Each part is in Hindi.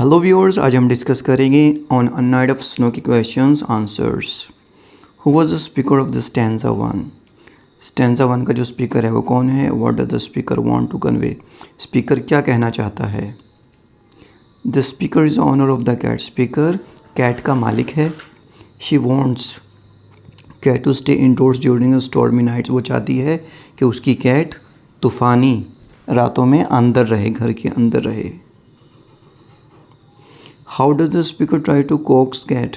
हेलो व्यूअर्स, आज हम डिस्कस करेंगे on a night of snow की questions answers. Who was the speaker of the stanza one? Stanza one का जो स्पीकर है वो कौन है? What does the speaker want to convey? Speaker क्या कहना चाहता है? The speaker is owner of the cat. Speaker cat का मालिक है। She wants cat to stay indoors during a stormy nights. वो चाहती है कि उसकी कैट तूफ़ानी रातों में अंदर रहे, घर के अंदर रहे। How does the speaker try to coax cat?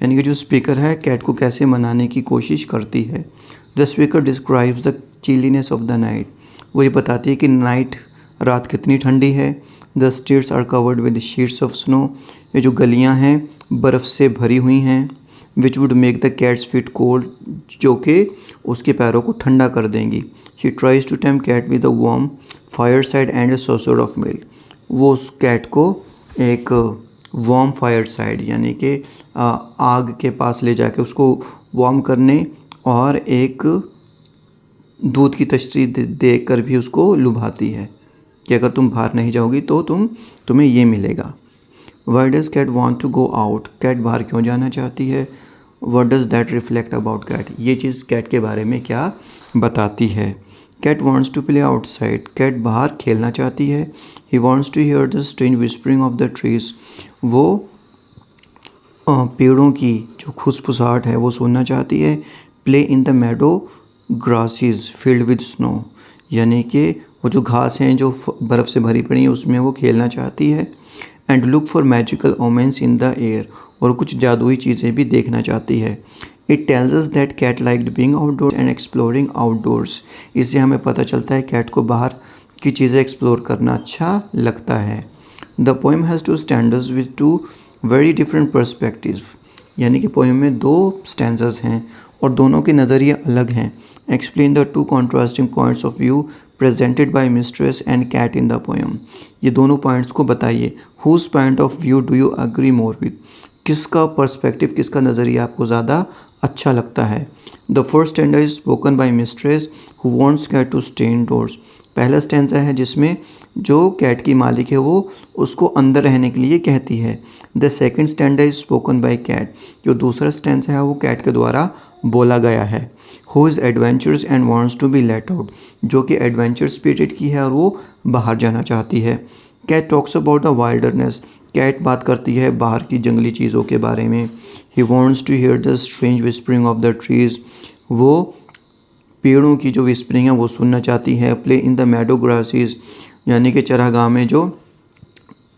यानी कि जो स्पीकर है कैट को कैसे मनाने की कोशिश करती है। The speaker describes the chilliness of the night. वो ये बताती है कि रात कितनी ठंडी है। The streets are covered with sheets of snow. ये जो गलियां हैं बर्फ़ से भरी हुई हैं। Which would make the cat's feet cold, जो कि उसके पैरों को ठंडा कर देंगी। She tries to tame cat with a warm fire side and a saucer of milk. वो उस कैट को एक वार्म फायर साइड यानी कि आग के पास ले जाके उसको वार्म करने और एक दूध की तश्तरी देकर भी उसको लुभाती है कि अगर तुम बाहर नहीं जाओगी तो तुम्हें ये मिलेगा। Why does cat want to go out? Cat बाहर क्यों जाना चाहती है? What does that reflect about cat? ये चीज़ कैट के बारे में क्या बताती है? Cat wants to play outside. Cat बाहर खेलना चाहती है। He wants to hear the strange whispering of the trees. वो पेड़ों की जो खुसफुसाहट है वो सुनना चाहती है। Play in the Medo grasses filled with snow. यानी कि वो जो घास हैं जो बर्फ़ से भरी पड़ी है उसमें वो खेलना चाहती है। And look for magical omens in the air. और कुछ जादुई चीज़ें भी देखना चाहती है। It tells us that cat liked being outdoor and exploring outdoors. इससे हमें पता चलता है कैट को बाहर की चीज़ें एक्सप्लोर करना अच्छा लगता है। The poem has two stanzas with two very different perspective. यानी कि पोएम में दो स्टैंडर्स हैं और दोनों के नज़रिए अलग हैं। Explain the two contrasting points of view presented by mistress and cat in the poem. ये दोनों पॉइंट्स को बताइए। Whose point of view do you agree more with? किसका पर्सपेक्टिव, किसका नज़रिया आपको ज़्यादा अच्छा लगता है? The first stanza is spoken by mistress who wants cat to stay indoors. पहला स्टैंजा है जिसमें जो कैट की मालिक है वो उसको अंदर रहने के लिए कहती है। The second stanza is spoken by cat. जो दूसरा स्टैंजा है वो कैट के द्वारा बोला गया है। Who is adventurous and wants to be let out. जो कि एडवेंचर स्पिरिट की है और वो बाहर जाना चाहती है। Cat talks about the wilderness. Cat बात करती है बाहर की जंगली चीज़ों के बारे में। He wants to hear the strange whispering of the trees. वो पेड़ों की जो विस्परिंग है वो सुनना चाहती है। Play in the Medo grasses यानी कि चरागाह में जो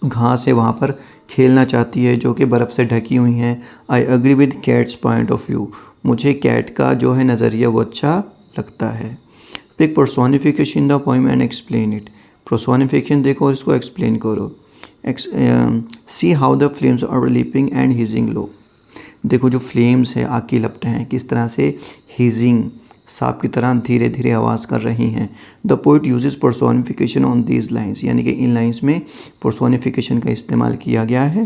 घास है वहाँ पर खेलना चाहती है जो कि बर्फ़ से ढकी हुई हैं। I agree with cat's point of view. मुझे कैट का जो है नज़रिया वो अच्छा लगता है। Pick personification in the poem and explain it. Personification देखो और इसको एक्सप्लेन करो। See how the flames are leaping and hissing low. देखो जो फ्लेम्स है, आग की लपटें हैं, किस तरह से हीजिंग सांप की तरह धीरे धीरे आवाज़ कर रही हैं। The poet uses personification on these lines. यानी कि इन लाइन्स में पर्सोनिफिकेशन का इस्तेमाल किया गया है।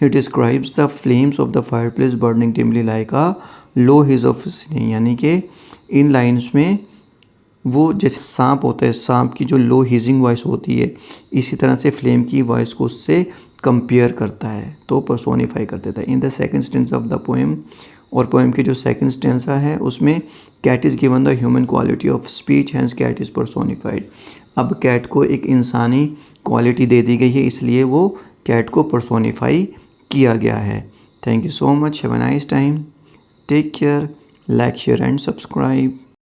He describes the flames of the fire place burning dimly like a low his of snake. यानी कि इन लाइन्स में वो जैसे सांप होता है, सांप की जो लो हिजिंग वॉइस होती है, इसी तरह से फ्लेम की वॉइस को उससे कंपेयर करता है, तो पर्सोनिफाई कर देता है। In the second stanza of the poem, और पोएम के जो सेकंड स्टेंसा है उसमें cat is given the human quality of speech hence cat is personified. अब कैट को एक इंसानी क्वालिटी दे दी गई है, इसलिए वो कैट को पर्सोनिफाई किया गया है। Thank you so much. Have a nice time. Take care. Like, share and subscribe.